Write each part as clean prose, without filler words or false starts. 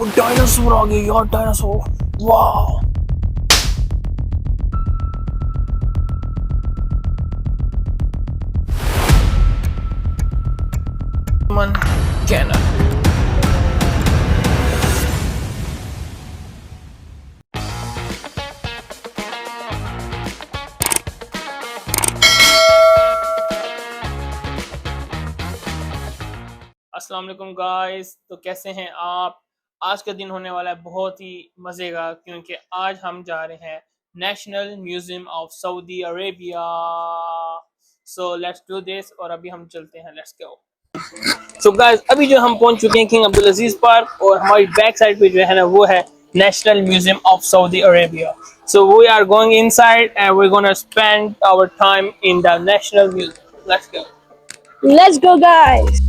Dinosaur आ गए यार, dinosaur. वाह, मन कैनन। अस्सलाम वालेकुम गाइस, तो कैसे हैं आप। आज का दिन होने वाला है बहुत ही मज़े का, क्योंकि आज हम जा रहे हैं national museum of Saudi Arabia. So let's do this, और अभी हम चलते हैं, लेट्स गो। सो गाइस, अभी जो हम पहुंच चुके हैं किंग अब्दुल अजीज पार्क, और हमारी बैक साइड पे जो है ना वो है national museum of Saudi Arabia. So we are going inside and we are gonna spend our time in the national museum. Let's go. Let's go, guys!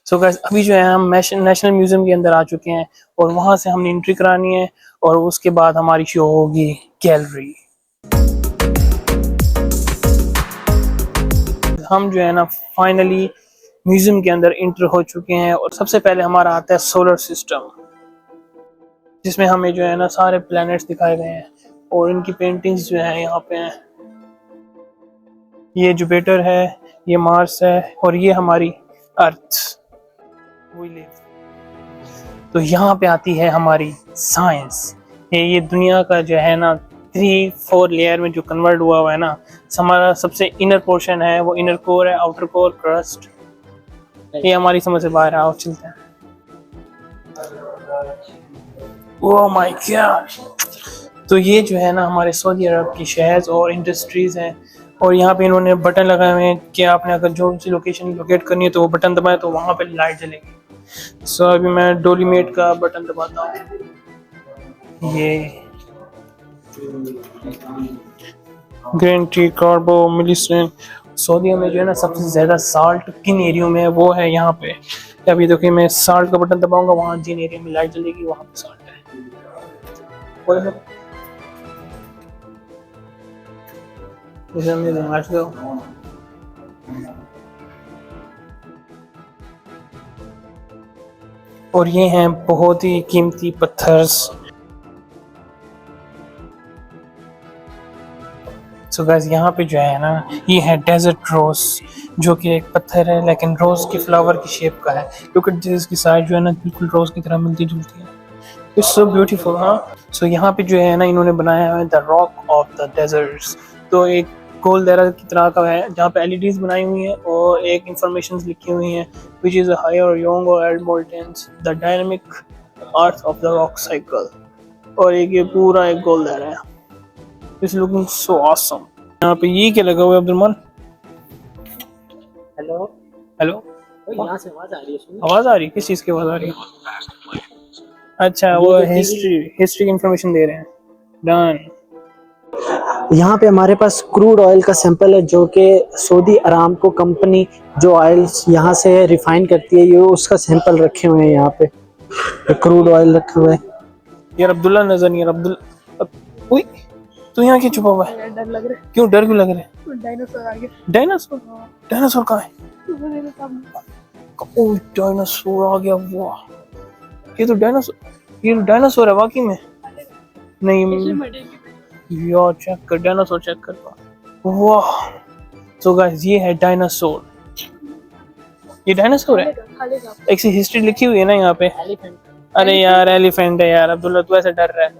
So guys, अभी जो है हम नेशनल म्यूजियम के अंदर आ चुके हैं, और वहां से हमने एंट्री करानी है, और उसके बाद हमारी शो होगी गैलरी। हम जो है ना फाइनली म्यूजियम के अंदर इंटर हो चुके हैं, और सबसे पहले हमारा आता है सोलर सिस्टम, जिसमें हमें जो है ना सारे प्लैनेट्स दिखाए गए हैं, और इनकी पेंटिंग्स जो है यहाँ पे हैं। ये जुपिटर है, ये मार्स है, और ये हमारी अर्थ। तो यहाँ पे आती है हमारी साइंस। ये दुनिया का जो है ना 3-4 लेयर में जो कन्वर्ट हुआ है ना, हमारा सबसे इनर पोर्शन है वो इनर कोर है, आउटर कोर, क्रस्ट। ये हमारी समझ से बाहर आओ, चलते हैं। Oh my God. तो ये जो है ना हमारे सऊदी अरब की शहर्स और इंडस्ट्रीज हैं, और यहाँ पे इन्होंने बटन लगाए हुए हैं कि आपने अगर जो सी लोकेशन लोकेट करनी है तो वो बटन दबाए तो वहाँ पे लाइट जलेगी। सो अभी मैं डोलीमेट का बटन दबाता हूँ। ये ग्रीन टी, कार्बो, मिलिसन। सऊदी में जो है ना सबसे ज्यादा साल्ट किन एरियो में है वो है यहाँ पे। अभी देखिए मैं साल्ट का बटन दबाऊंगा, वहाँ जिन एरिया में लाइट जलेगी वहाँ पे साल्ट है। और ये हैं बहुत ही कीमती पत्थर्स। सो गाइस, यहाँ पे जो है ना ये है डेजर्ट रोज, जो कि एक पत्थर है लेकिन रोज की फ्लावर की शेप का है, क्योंकि इसकी साइड जो है ना बिल्कुल रोज की तरह मिलती जुलती है। It's so beautiful. हाँ, सो यहाँ पे जो है ना इन्होंने बनाया है the rock of the deserts. तो एक गोल दायरा की तरह का है जहाँ पे एलईडीज बनाई हुई हैं और एक इंफॉर्मेशन लिखी हुई हैं, विच इज हायर योंग और एडमोल्टेंस the dynamic earth of the rock cycle. और एक ये पूरा एक गोल दायरा है। It's looking so awesome. यहाँ पे ये क्या लगा हुआ है अब्दुलमान? हेलो हेलो, यहाँ से आवाज आ रही है? आवाज आ रही है? किस चीज की आवाज आ रही है? अच्छा, वो हिस्ट्री की इंफॉर्मेशन दे रहे हैं। डन। यहाँ पे हमारे पास क्रूड ऑयल का सैंपल है, जो कि सऊदी अरामको कंपनी जो ऑयल यहाँ से रिफाइन करती है, ये उसका सैंपल रखे हुए हैं यहाँ पे। क्रूड ऑयल रखे हुए हैं। यार अब्दुल्ला नजर नहीं, यार तू यहाँ क्यों छुपा हुआ है? डर लग रहा है। क्यों डर क्यों लग रहा है? डायनासोर आ गया। डायनासोर? डायनासोर कहाँ है? ओह, डायनासोर आ गया। वाह, ये तो डायनासोर है वाकई में। नहीं यार, चेक कर, डायनासोर चेक कर। वाह। सो गाइस, ये है डायनासोर। ये डायनासोर है। एक सी हिस्ट्री लिखी हुई है ना यहाँ पे। अरे यार, एलिफेंट है यार अब्दुल्ला, तू ऐसे डर रहा है।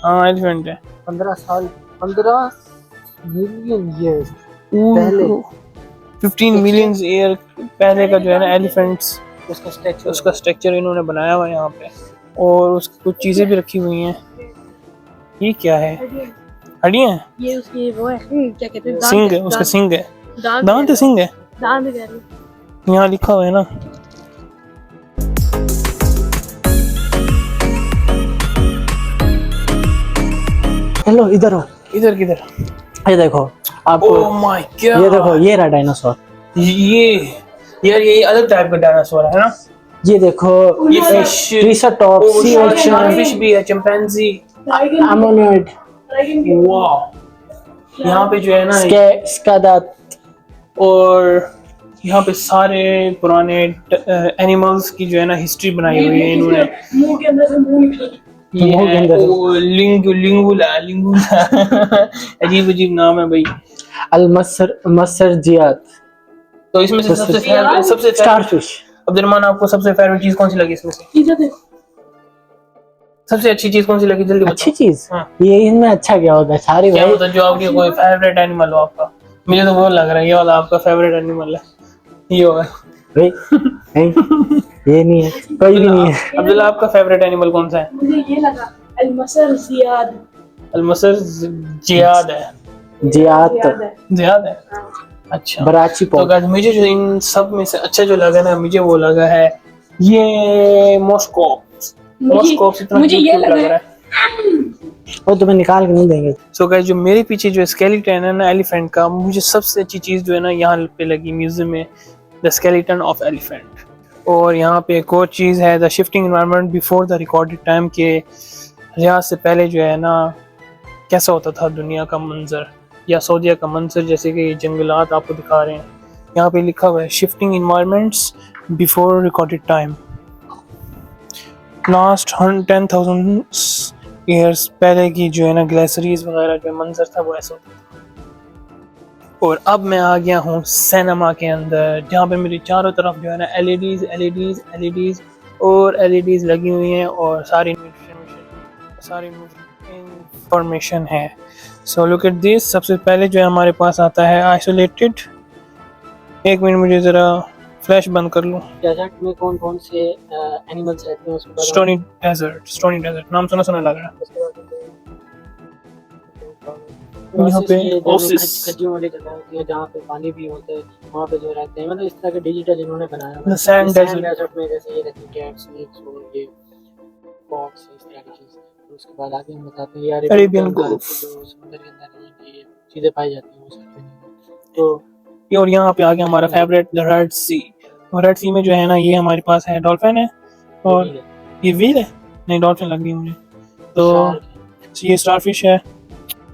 हाँ, एलिफेंट है। 15 मिलियन ईयर पहले, 15 मिलियन ईयर पहले का जो है ना एलिफेंट्स, उसका स्ट्रक्चर इन्होंने बनाया हुआ है यहाँ पे, और उसकी कुछ चीजें भी रखी हुई हैं। ये क्या है? हड्डियां हैं? ये उसकी वो है, क्या कहते हैं, सिंग है, उसका सिंग है। दांत है, सिंग है। दांत कह रही है। यहाँ लिखा हुआ है ना। हेलो, इधर हो। इधर किधर? ये देखो आपको। ओह माय गॉड, ये देखो, ये रहा डायनासोर। ये यार ये अलग टाइप का डायनासोर है ना। ये देखो, ये फिश, ट्रिसरटॉप्स, सी अर्चिन, फिश भी है, चिंपैंजी, अमोनॉइड, वाह। यहाँ पे जो है ना स्कादात, और यहाँ पे सारे पुराने एनिमल्स की जो है ना हिस्ट्री बनाई हुई है इन्होंने। मुंह के अंदर से मुंह निकला। ये मुंह के अंदर से। लिंगुला अजीब अजीब नाम है भाई। मसरजियात, तो इसमें से सबसे स्टारफिश। अब्दुलरहमान, आपको सबसे फेवरेट चीज कौन सी लगी इसमें से? इधर देखो। सबसे अच्छी चीज कौन सी लगी, जल्दी अच्छी बताओ। चीज, हाँ। ये इनमें अच्छा क्या होता है सारी क्या भाई। मतलब जो आपकी कोई फेवरेट एनिमल हो आपका? मुझे तो वो लग रहा है ये वाला आपका फेवरेट एनिमल है, ये होगा भाई नहीं, ये नहीं है, कोई भी नहीं है। अब्दुल्ला, आपका फेवरेट एनिमल कौन सा है? मुझे ये लगा अलमसर जियाद। अलमसर जियाद है। जियात, याद है। जियाद है, अच्छा। बराची तो पॉप। गाइस मुझे जो इन सब में से अच्छा जो लगा ना, मुझे वो लगा है ये मॉस्कोप्स। मॉस्कोप्स इतना मुझे ये cute लग लगा रहा है। वो तुम्हें निकाल के नहीं देंगे। सो गाइस जो मेरे पीछे जो स्केलेटन है ना एलिफेंट का, मुझे सबसे अच्छी चीज जो है ना यहाँ पे लगी म्यूजियम में, द स्केलेटन ऑफ एलिफेंट। और यहाँ पे एक और चीज है, the shifting environment before the recorded time, के रियाज से पहले जो है ना कैसा होता था दुनिया का मंजर या सऊदीया का मंजर, जैसे कि ये जंगलात आपको दिखा रहे हैं। यहाँ पे लिखा हुआ है shifting environments before recorded time, last 10,000 years पहले की जो है ना ग्लेशियर्स वगैरह जो मंजर था वो ऐसा होता था। और अब मैं आ गया हूँ सिनेमा के अंदर, जहाँ पे मेरे चारों तरफ जो है ना एलईडीज और एलईडीज लगी हुई हैं और सारी इंफॉर्मेशन है। So look at this. सबसे पहले जो है हमारे पास आता है आइसोलेटेड। एक मिनट, मुझे ज़रा फ्लैश बंद कर लूँ। डेजर्ट में कौन कौन से एनिमल्स रहते हैं उसके बारे में। स्टोनी डेजर्ट नाम सुना लग रहा है। यहाँ पे खज्जियों वाली जगह होती है जहाँ पे पानी भी होता है, वहाँ पे जो रहते हैं, मतलब इस तरह के डिजिटल इन्होंने बनाया हुआ है। सैंड डेजर्ट में जैसे ये रहती है कैट, स्नेक्स और ये फॉक्स, इस तरह की चीज़। उसके बाद आगे हम बताते हैं यार अरेबियन गोल्फ, जो समुद्र के अंदर ये चीज़ें पाई जाती हैं वो सब। तो ये और यहाँ पे आ गया हमारा फेवरेट द रेड सी। और रेड सी में जो है ना ये हमारे पास है डॉल्फिन है और ये व्हेल है, नहीं डॉल्फिन लग रही है मुझे, तो ये स्टारफिश है।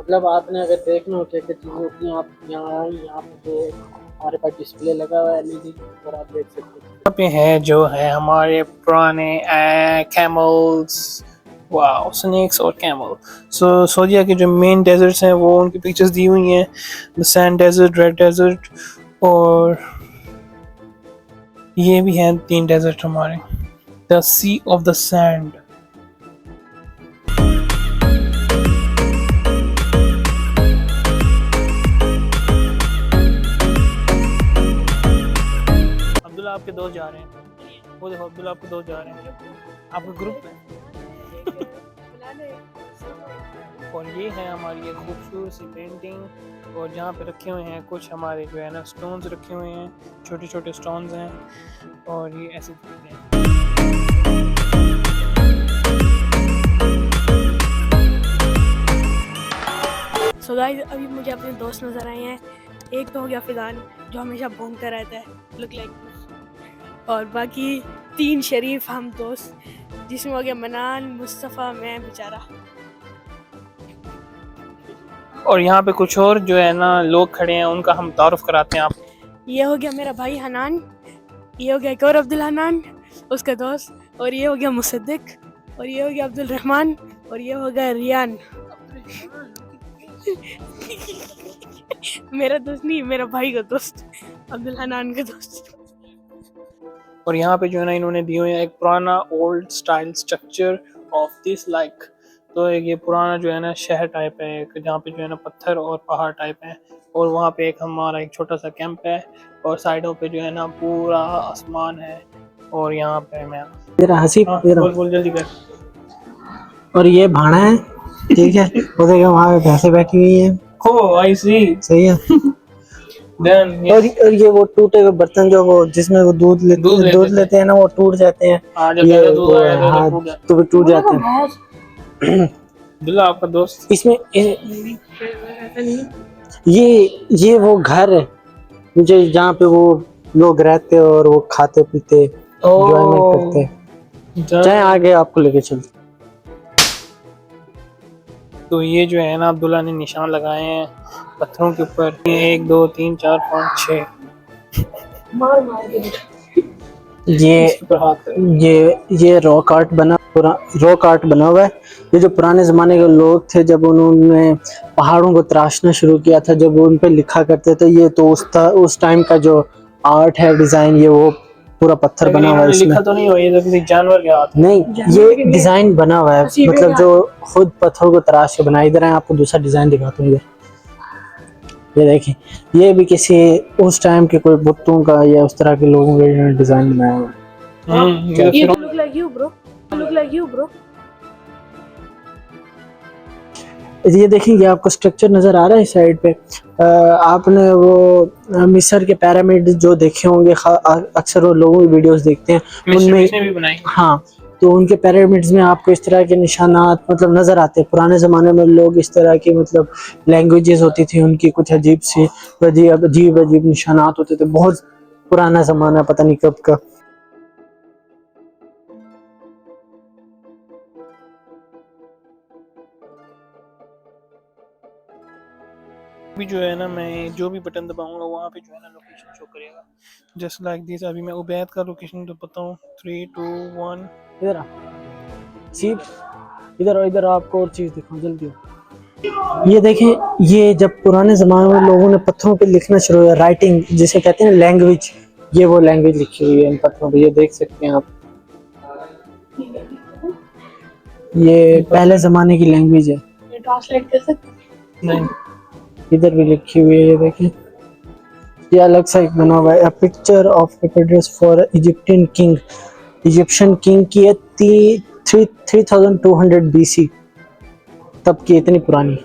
मतलब आपने अगर देखना हो क्या क्या चीज़ें होती हैं, आप यहाँ पे हमारे पास डिस्प्ले लगा हुआ है एलईडी पर, आप देख सकते हैं। यहाँ पे है जो है हमारे पुराने कैमल्स, वाओ, स्नेक्स और कैमल। सो सऊदीया के जो मेन डेजर्ट्स हैं वो उनकी पिक्चर्स दी हुई हैं, the sand desert, red desert, और ये भी हैं 3 डेजर्ट हमारे, the sea of the sand. Abdullah आपके दोस्त जा रहे हैं, वो देखो अब्दुल्ला आपके दोस्त जा रहे हैं, आपका ग्रुप है। और ये है हमारी एक खूबसूरत सी पेंटिंग, और जहाँ पे रखे हुए हैं कुछ हमारे जो है ना स्टोन्स रखे हुए हैं, छोटे छोटे स्टोन्स हैं, और ये ऐसे दिखते हैं। सो गाइस अभी मुझे अपने दोस्त नजर आए हैं। एक तो हो गया फिजान जो हमेशा भौंकता रहता है, लुक लाइक, और बाकी 3 शरीफ हम दोस्त, जिसमें हो गया मनान, मुस्तफ़ा, मैं बेचारा। और यहाँ पे कुछ और जो है ना लोग खड़े हैं, उनका हम तारुफ कराते हैं आप। ये हो गया मेरा भाई हनान, ये हो गया एक और अब्दुल हनान उसका दोस्त, और ये हो गया मुसद्दिक, और ये हो गया अब्दुल रहमान, और ये हो गया रियान। मेरा दोस्त नहीं, मेरा भाई का दोस्त, अब्दुल हनान का दोस्त। और यहाँ पे जो है ना इन्होंने दिए हुए हैं एक पुराना old style structure of this like. तो एक ये पुराना जो है ना शहर टाइप है, एक जहाँ पे जो है ना पत्थर और पहाड़ टाइप है, और वहाँ पे एक हमारा एक छोटा सा कैंप है, और साइडों पे जो है ना पूरा आसमान है, और यहाँ पे मैं तेरा हंसी बोल जल्दी कर। और ये भाड़ा है, ठीक है, वो देखो वहाँ पे भैंसे बैठी हुई है। Oh, I see. सही है। Then और ये वो टूटे हुए बर्तन जो वो जिसमें वो दूध लेते हैं ना, वो टूट जाते हैं। ये तो टूट जाते हैं। दुल्ला आपका दोस्त इसमें ये वो घर है मुझे जहाँ पे वो लोग रहते और वो खाते पीते एंजॉयमेंट करते। चाहे आगे आपको लेके चलते। तो ये जो है ना अब्दुल्ला ने निशान लगाए हैं पत्थरों के ऊपर। ये 1 2 3 4 5 6 ये रॉक आर्ट बना हुआ है। ये जो पुराने ज़माने के लोग थे जब उन्होंने पहाड़ों को तराशना शुरू किया था, जब उन पे लिखा करते थे, ये तो उस टाइम का जो आर्ट है, डिज़ाइन, ये वो पूरा पत्थर बना हुआ है इसमें। लिखा तो नहीं हुआ, ये तो किसी जानवर के हाथ नहीं, ये डिज़ाइन बना हुआ है, मतलब जो खुद पत्थर को तराश के बना। इधर है, आपको दूसरा डिज़ाइन दिखाता हूँ। ये देखिए, ये भी किसी उस टाइम के कोई बुतों का या उस तरह के लोगों का डिज़ाइन बनाया हुआ है। ये look like you bro, look like you bro। ये देखेंगे, आपको स्ट्रक्चर नज़र आ रहा है इस साइड पे। आपने वो मिस्र के पिरामिड जो देखे होंगे, अक्सर वो लोगों की वीडियोस देखते हैं, उनमें भी बनाई। हाँ, तो उनके पिरामिड्स में आपको इस तरह के निशानात मतलब नज़र आते हैं। पुराने ज़माने में लोग इस तरह की मतलब लैंग्वेजेस होती थी उनकी, कुछ अजीब निशानात होते थे। बहुत पुराना ज़माना, पता नहीं कब का। अभी जो है ना मैं जो भी बटन दबाऊंगा वहाँ पे जो है ना लोकेशन शो करेगा, जस्ट लाइक दिस। अभी मैं उबैद का लोकेशन तो बताऊँ, 3 2 1। इधर इधर आपको और चीज़ दिखाऊं, जल्दी। ये देखें, ये जब पुराने ज़माने में लोगों ने पत्थरों पे लिखना शुरू किया, राइटिंग जिसे कहते हैं लैंग्वेज, ये वो लैंग्वेज लिखी हुई है इन पत्थरों पे। ये देख सकते हैं आप, ये पहले ज़माने की लैंग्वेज है। ट्रांसलेट कर सकते? नहीं, इधर भी लिखी हुई है, ये देखें। ये अलग सा एक बना हुआ है, a picture of address for Egyptian king की है 3200 BC, तब की, इतनी पुरानी।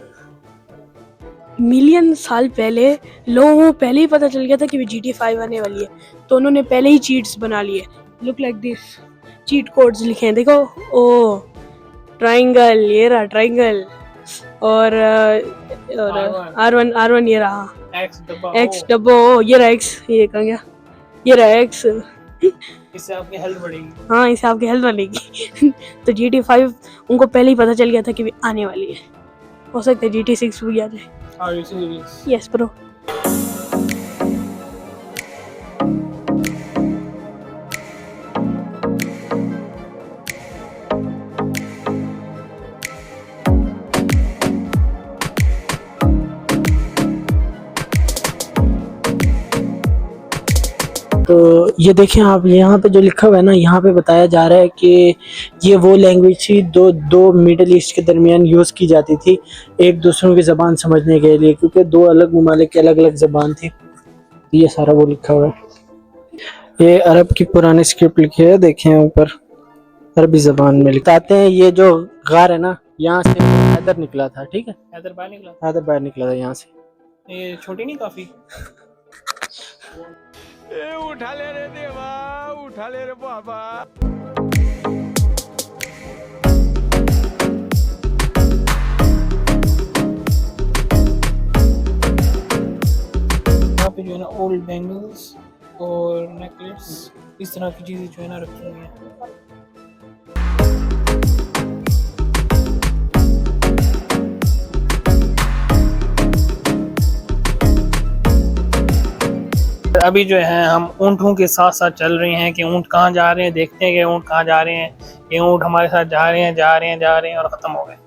मिलियन साल पहले लोगों को पहले ही पता चल गया था कि GTA 5 आने वाली है, तो उन्होंने पहले ही चीट्स बना लिए। Look like this, cheat codes लिखे हैं, देखो। ओ ट्रायंगल, ये रहा ट्रायंगल, और R1 ये रहा, X डब्बो, ये रहा X, ये कहाँ गया, ये रहा X। इससे आपकी हेल्थ बढ़ेगी। हाँ, इससे आपकी हेल्थ बढ़ेगी। तो GTA 5 उनको पहले ही पता चल गया था कि आने वाली है। हो सकता है GTA 6 भी आ जाए। Are you serious? Yes bro. तो ये देखें आप, यहाँ पे जो लिखा हुआ है ना, यहाँ पे बताया जा रहा है कि ये वो लैंग्वेज थी दो मिडिल ईस्ट के दरमियान यूज़ की जाती थी एक दूसरों की ज़बान समझने के लिए, क्योंकि दो अलग ममालिक की अलग अलग ज़बान थी। ये सारा वो लिखा हुआ है। ये अरब की पुरानी स्क्रिप्ट लिखी है, देखें ऊपर अरबी ज़बान में लिखाते हैं। ये जो गार है ना, यहाँ से हैदर निकला था, ठीक है, हैदर बाहर निकला था यहाँ से। ये छोटी नहीं काफी। उठा ले रे देवा, उठा ले रे बाबा। यहाँ पे जो है ना ओल्ड बैंगल्स और नेकलेस, इस तरह की चीजें जो है ना रखी हुई हैं। अभी जो है हम ऊँटों के साथ साथ चल रहे हैं कि ऊँट कहाँ जा रहे हैं, देखते हैं कि ऊँट कहाँ जा रहे हैं। ये ऊँट हमारे साथ जा रहे हैं और ख़त्म हो गए।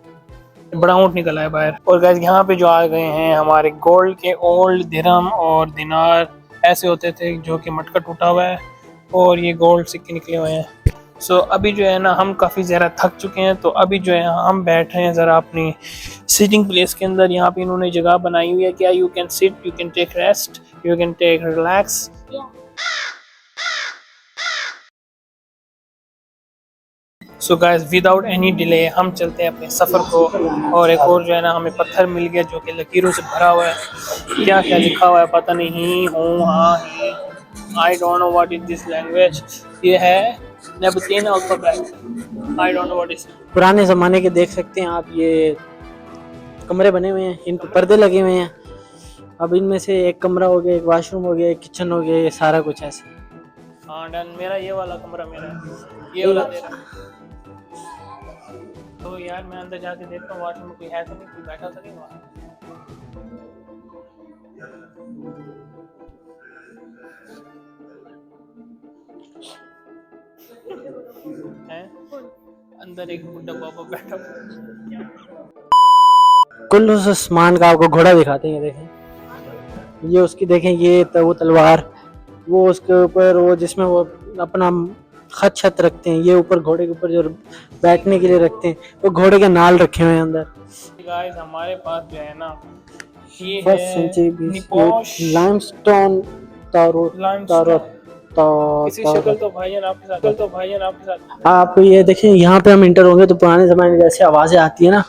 बड़ा ऊँट निकला है बाहर। और गाइस यहाँ पे जो आ गए हैं हमारे गोल्ड के ओल्ड दिरहम और दिनार ऐसे होते थे जो कि मटका टूटा हुआ है, और ये गोल्ड सिक्के निकले हुए हैं। सो अभी जो है ना हम काफ़ी ज़्यादा थक चुके हैं, तो अभी जो है हम बैठ रहे हैं ज़रा अपनी सिटिंग प्लेस के अंदर। यहाँ पे इन्होंने जगह बनाई हुई है, क्या you can sit, you can take rest, you can take relax. So guys without any delay हम चलते हैं अपने सफ़र को। और एक और जो है ना हमें पत्थर मिल गया जो कि लकीरों से भरा हुआ है, क्या क्या लिखा हुआ है पता नहीं। हूँ हाँ ही, I don't know what is this language. ये है Nabataean alphabet, I don't know what is. पुराने ज़माने के देख सकते हैं आप, ये कमरे बने हुए हैं, इन पर पर्दे लगे हुए हैं, अब इनमें से एक कमरा हो गया, एक वॉशरूम हो गया, एक किचन हो गया, ये सारा कुछ ऐसे। हाँ डन, मेरा ये वाला कमरा मेरा है, ये वाला तेरा। तो यार मैं अंदर जाके देखता हूँ वॉशरूम में कोई है तो नहीं, कोई बैठा तो नहीं वहाँ। है अंदर एक बुड्ढा बाबा बैठा हुआ। कुल उस सामान का आपको घोड़ा दिखाते हैं, ये देखें, ये उसकी देखें, ये वो तलवार, वो उसके ऊपर वो जिसमें वो अपना खत छत रखते हैं, ये ऊपर घोड़े के ऊपर जो बैठने के लिए रखते हैं, वो घोड़े के नाल रखे हुए हैं अंदर। गाइस हमारे पास जो है ना ये फर्स्ट है सेंचुरी निपोश लाइमस्टोन तारो तारो इसी शक्ल तो भाईजान आपके साथ, तो भाईजान आपके साथ। आप ये देखें, यहाँ पे हम इंटर होंगे तो पुराने जमाने जैसे आवाजें आती है ना,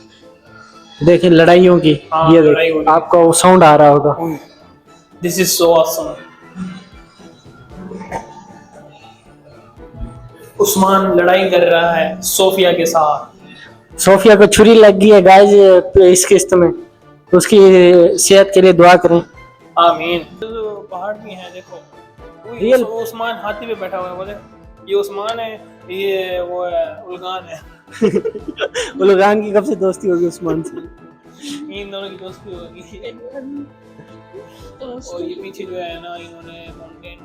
देखें लड़ाइयों की, हाँ, ये लड़ाई हो देखें रही है। आपको साउंड आ रहा होगा। This is so awesome. Usman लड़ाई कर रहा है सोफिया के साथ। सोफिया को छुरी लग गई है गाइस इस किस्त में, उसकी सेहत के लिए दुआ करें। आमीन। तो पहाड़ भी हैं देखो, रियल उस्मान हाथी पे बैठा हुआ है, बोले ये उस्मान है, ये वो है उलगान है। उलगान की कब से दोस्ती होगी उस्मान से? इन दोनों की दोस्ती होगी। और ये पीछे जो है ना इन्होंने माउंटेन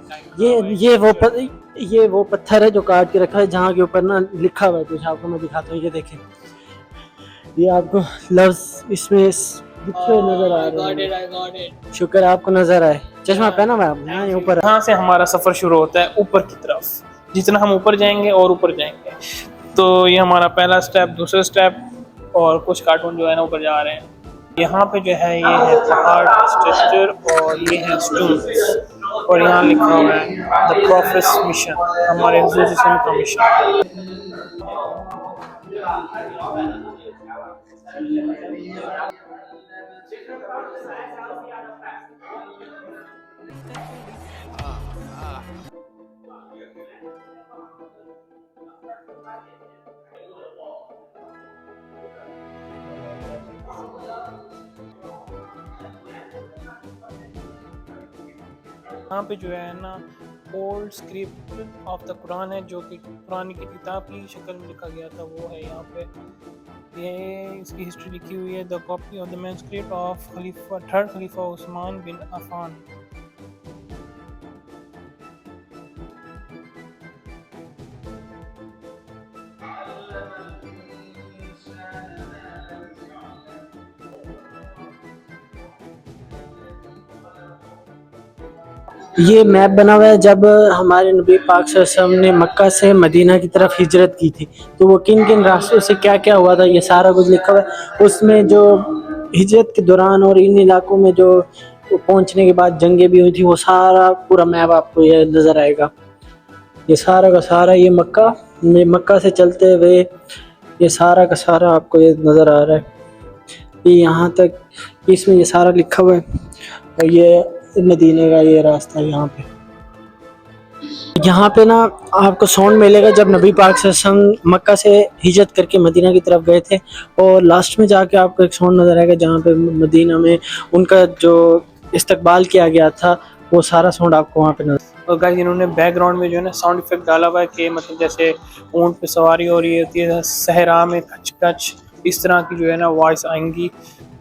ये वो पत्थर है जो काट के रखा है, जहाँ के ऊपर ना लिखा हुआ है कुछ, आपको मैं दिखाता हूँ, ये देखें, ये आपको लफ्ज इसमें लिखे हुए नजर आ रहे हैं। शुक्र आपको नजर आए, चश्मा पहना हुआ है आपने, यहाँ ऊपर। यहाँ से हमारा सफर शुरू होता है ऊपर की तरफ, जितना हम ऊपर जाएंगे और ऊपर जाएंगे। तो ये हमारा पहला स्टेप, दूसरा स्टेप, और कुछ कार्टून जो है ना ऊपर जा रहे हैं। यहाँ पे जो है ये है पहाड़ स्ट्रक्चर और ये है स्टोन्स, और यहाँ लिखा हुआ है द प्रॉफिट्स मिशन, हमारे हुजूर सल्लल्लाहु अलैहि वसल्लम का मिशन। यहाँ पे जो है ना old script of the Quran है, जो कि कुरान की किताब की शक्ल में लिखा गया था, वो है यहाँ पे। ये इसकी हिस्ट्री लिखी हुई है, the copy of the manuscript of Khalifa third Khalifa Uthman bin Affan. ये मैप बना हुआ है जब हमारे नबी पाक सल्लल्लाहु अलैहि वसल्लम ने मक्का से मदीना की तरफ हिजरत की थी, तो वो किन किन रास्तों से क्या क्या हुआ था, ये सारा कुछ लिखा हुआ है उसमें। जो हिजरत के दौरान और इन इलाकों में जो पहुंचने के बाद जंगें भी हुई थी, वो सारा पूरा मैप आपको ये नज़र आएगा। ये सारा का सारा ये मक्का से चलते हुए ये सारा का सारा आपको ये नज़र आ रहा है, ये यहाँ तक इसमें ये सारा लिखा हुआ है। और ये मदीने का ये रास्ता है, यहाँ पे ना आपको साउंड मिलेगा जब नबी पाक सल्लल्लाहु अलैहि वसल्लम मक्का से हिजरत करके मदीना की तरफ गए थे, और लास्ट में जाके आपको एक साउंड नज़र आएगा जहाँ पे मदीना में उनका जो इस्तकबाल किया गया था, वो सारा साउंड आपको वहाँ पे नजर। और गाइस इन्होंने बैकग्राउंड में जो है ना साउंड इफेक्ट डाला हुआ है कि मतलब जैसे ऊंट पे सवारी हो रही होती है, सहरा में कच कच, इस तरह की जो है ना वॉइस आएंगी।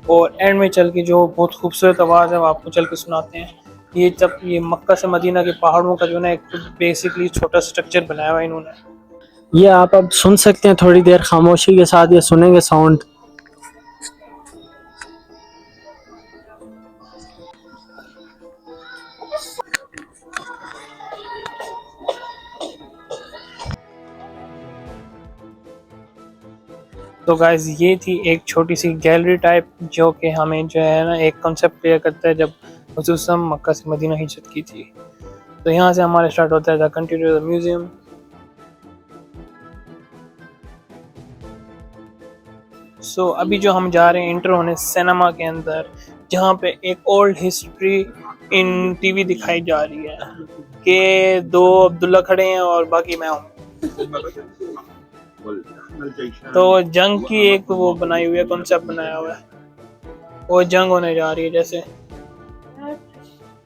और एंड में चल के जो बहुत खूबसूरत आवाज़ है वो आपको चल के सुनाते हैं। ये जब ये मक्का से मदीना के पहाड़ों का जो है ना एक बेसिकली छोटा स्ट्रक्चर बनाया हुआ है इन्होंने। ये आप अब सुन सकते हैं, थोड़ी देर खामोशी के साथ ये सुनेंगे साउंड। तो गाइस ये थी एक छोटी सी गैलरी टाइप, जो कि हमें जो है ना एक कॉन्सेप्ट क्लियर करता है जब हुजूर मक्का से मदीना हिजरत की थी। तो यहाँ से हमारा स्टार्ट होता है द कंटिन्यू द म्यूजियम। सो अभी जो हम जा रहे हैं इंटर होने सिनेमा के अंदर, जहाँ पे एक ओल्ड हिस्ट्री इन टीवी दिखाई जा रही है कि दो अब्दुल्ला खड़े हैं और बाकी मैं हूँ। तो जंग की एक वो बनाई हुई है, कॉन्सेप्ट बनाया हुआ है, वो जंग होने जा रही है जैसे।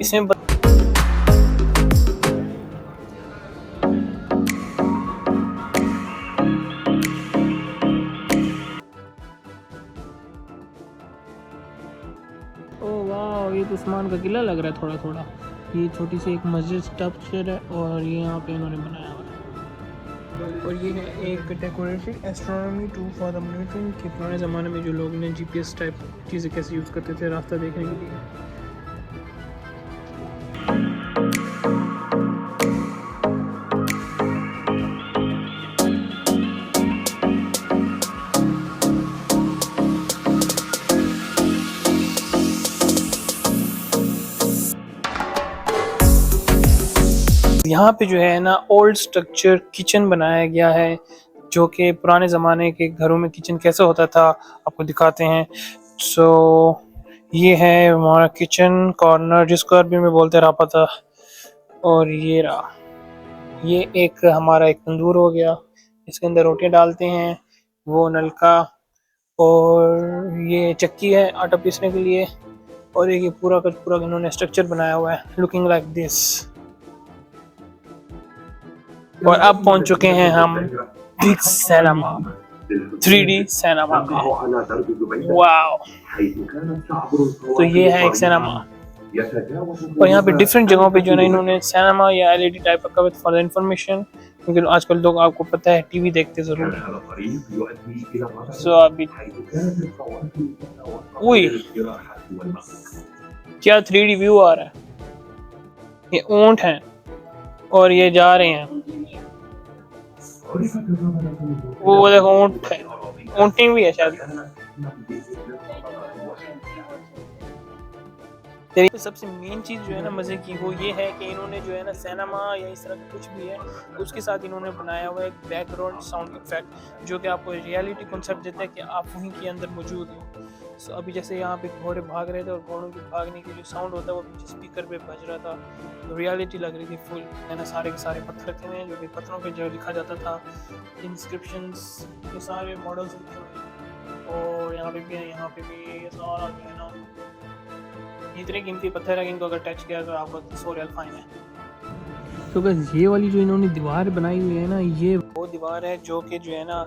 इसमें ओह वाह, ये तो उस्मान का किला लग रहा है थोड़ा थोड़ा। ये छोटी सी एक मस्जिद स्ट्रक्चर है और ये यहाँ पे इन्होंने बनाया हुआ है। और ये है एक decorated astronomy to for the monitoring के पुराने ज़माने में जो लोग ने जीपीएस टाइप चीज़ें कैसे यूज़ करते थे रास्ता देखने के लिए। यहाँ पे जो है ना ओल्ड स्ट्रक्चर किचन बनाया गया है, जो कि पुराने ज़माने के घरों में किचन कैसे होता था आपको दिखाते हैं। सो ये है हमारा किचन कॉर्नर जिसको अरबी में बोलते रहा था। और ये रहा, ये एक हमारा एक तंदूर हो गया, इसके अंदर रोटियां डालते हैं, वो नलका, और ये चक्की है आटा पीसने के लिए। और ये पूरा का पूरा इन्होंने स्ट्रक्चर बनाया हुआ है लुकिंग लाइक दिस। और अब पहुंच चुके हैं हम बिग सिनेमा, 3D सिनेमा में। वाओ, तो ये है एक सिनेमा। और यहाँ पे डिफरेंट जगहों पे जो है ना इन्होंने सिनेमा या एलईडी टाइप का फॉर द इंफॉर्मेशन, क्योंकि आजकल लोग आपको पता है टीवी देखते जरूर है। सो अभी उई क्या 3D व्यू आ रहा है। ये ऊंट हैं और ये जा रहे हैं, वो देखो ऊंट है, ऊंटनी भी है शायद। सबसे मेन चीज़ जो है ना मज़े की वो ये है कि इन्होंने जो है ना सिनेमा या इस तरह का कुछ भी है उसके साथ इन्होंने बनाया हुआ एक बैकग्राउंड साउंड इफेक्ट, जो कि आपको रियलिटी कॉन्सेप्ट देता है कि आप वहीं के अंदर मौजूद हो। सो अभी जैसे यहाँ पे घोड़े भाग रहे थे और घोड़ों के भागने के जो साउंड होता है वो पीछे स्पीकर पे बज रहा था, तो रियलिटी लग रही थी फुल। है ना, सारे के सारे पत्थर रखे हुए हैं जो कि पत्थरों पे जो लिखा जाता था इंस्क्रिप्शंस, ये सारे मॉडल्स लिखे हुए हैं। और यहाँ पे भी है, यहाँ पे भी ये सारा जो है ना इतने कीमती पत्थर है कि इनको अगर टच किया तो आपको 100 रियाल फाइन है। तो बस ये वाली जो इन्होंने दीवार बनाई हुई है ना, ये वो दीवार है जो कि जो है ना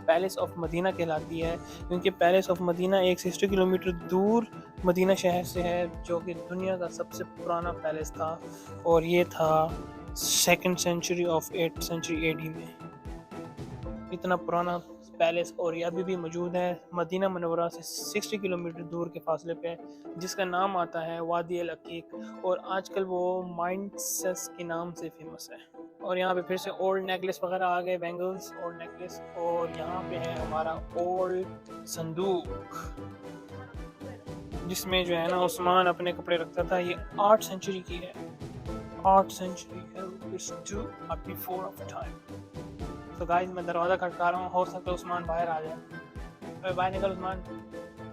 पैलेस ऑफ मदीना कहलाती है, क्योंकि पैलेस ऑफ मदीना 160 किलोमीटर दूर मदीना शहर से है, जो कि दुनिया का सबसे पुराना पैलेस था। और ये था 2nd century of 8th century AD में, इतना पुराना पैलेस। और ये अभी भी मौजूद है मदीना मनवरा से 60 किलोमीटर दूर के फासले पे, जिसका नाम आता है वादी अल अकीक, और आजकल वो माइंडसेस के नाम से फेमस है। और यहाँ पे फिर से ओल्ड नेकलेस वगैरह आ गए, बैंगल्स, ओल्ड नेकलेस। और यहाँ पे है हमारा ओल्ड संदूक, जिसमें जो है ना उस्मान अपने कपड़े रखता था। ये 8th सेंचुरी की है, 8th सेंचुरी है, it's too before of time. तो गाइस मैं दरवाज़ा खटका रहा हूँ, हो सकता है उस्मान बाहर आ जाए। अरे बाहर निकल उस्मान,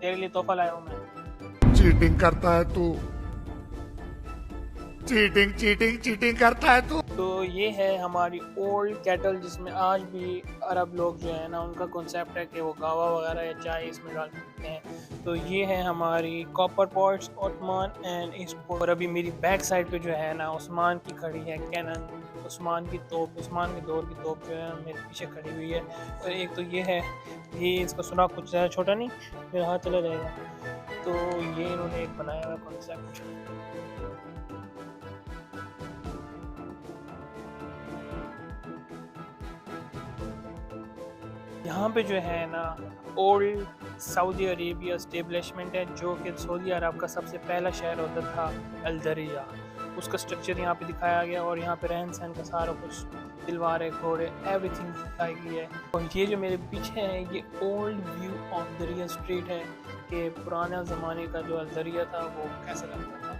तेरे लिए तोहफा लाया हूँ मैं। चीटिंग करता है तू, चीटिंग चीटिंग चीटिंग करता है तू। तो ये है हमारी ओल्ड केटल, जिसमें आज भी अरब लोग जो है ना उनका कॉन्सेप्ट है कि वो गावा वगैरह या चाय इसमें डाल सकते हैं। तो ये है हमारी copper pots, Ottoman and east port. और अभी मेरी बैक साइड पे जो है ना उस्मान की खड़ी है कैनन, उस्मान की तोप, उस्मान के दौर की तोप जो है मेरे पीछे खड़ी हुई है। और एक तो ये है, ये इसका सुराख कुछ ज़्यादा छोटा नहीं, मेरा हाथ चला जाएगा। तो ये इन्होंने एक बनाया हुआ कॉन्सेप्ट। यहाँ पे जो है ना ओल्ड सऊदी अरेबिया स्टेब्लिशमेंट है, जो कि सऊदी अरब का सबसे पहला शहर होता था अल दरिया, उसका स्ट्रक्चर यहाँ पे दिखाया गया। और यहाँ पे रहन सहन का सारा कुछ, तलवारें, घोड़े, एवरीथिंग दिखाई गई है। और ये जो मेरे पीछे है ये ओल्ड व्यू ऑफ दरिया स्ट्रीट है, कि पुराना ज़माने का जो अल दरिया था वो कैसा लगता था।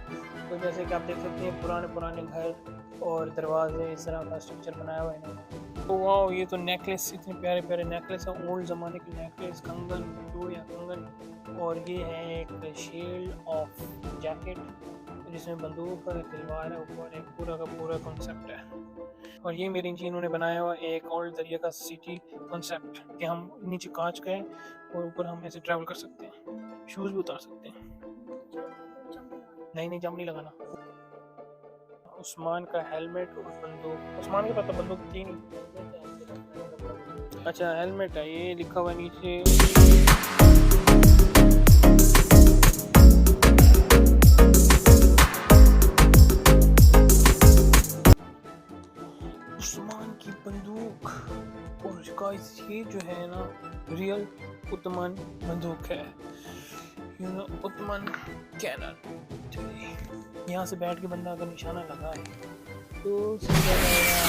तो जैसे कि आप देख सकते हैं पुराने पुराने घर और दरवाजे, इस तरह का स्ट्रक्चर बनाया हुआ है इन्होंने। तो वाह, ये तो नेकलेस, इतने प्यारे प्यारे नेकलेस है, ओल्ड ज़माने के नेकलेस, कंगन, चूड़ियाँ, कंगन। और ये है एक शील्ड ऑफ जैकेट, जिसमें बंदूक और तलवार है ऊपर, एक पूरा का पूरा कॉन्सेप्ट है। और ये मेरे इंजीनियर ने बनाया हुआ एक ओल्ड दरिया का सिटी कॉन्सेप्ट कि हम नीचे कांच गए और ऊपर हम ऐसे ट्रैवल कर सकते हैं, शूज़ भी उतार सकते हैं। नहीं जम नहीं लगाना। उस्मान का हेलमेट और बंदूक, उस्मान के पास तो बंदूक थी नहीं। अच्छा हेलमेट है, ये लिखा हुआ नीचे। उस्मान की बंदूक। और गाइस ये जो है ना रियल उस्मान बंदूक है, यू नो उस्मान कैनन। यहाँ से बैठ के बंदा अगर निशाना लगाए तो सीधा जाएगा।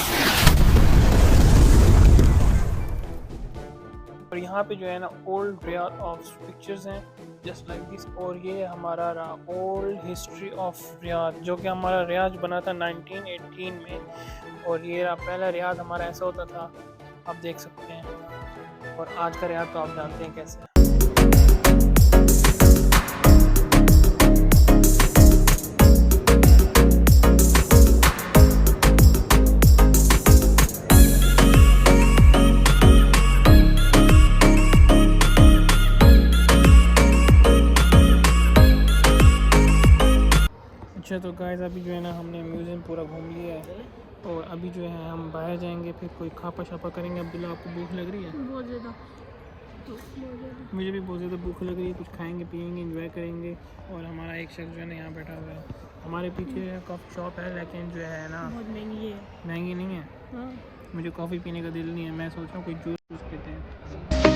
और यहाँ पे जो है ना ओल्ड रियाद ऑफ पिक्चर्स हैं जस्ट लाइक दिस। और ये हमारा रहा ओल्ड हिस्ट्री ऑफ रियाद, जो कि हमारा रियाद बना था 1918 में। और ये रहा पहला रियाद हमारा ऐसा होता था, आप देख सकते हैं। और आज का रियाद तो आप जानते हैं कैसे है। अच्छा तो गाइस अभी जो है ना हमने म्यूज़ियम पूरा घूम लिया है और अभी जो है हम बाहर जाएंगे, फिर कोई खापा शापा करेंगे। अब्दुल्ला आपको भूख लग रही है? बहुत ज़्यादा। मुझे भी बहुत ज़्यादा भूख लग रही है। कुछ खाएंगे पिएंगे एंजॉय करेंगे। और हमारा एक शख्स जो है ना यहाँ बैठा हुआ है। हमारे पीछे कॉफ़ी शॉप है लेकिन जो है ना बहुत महंगी है। महंगी नहीं है। हाँ। मुझे कॉफ़ी पीने का दिल नहीं है, मैं सोच रहा हूँ कोई जूस पीते हैं।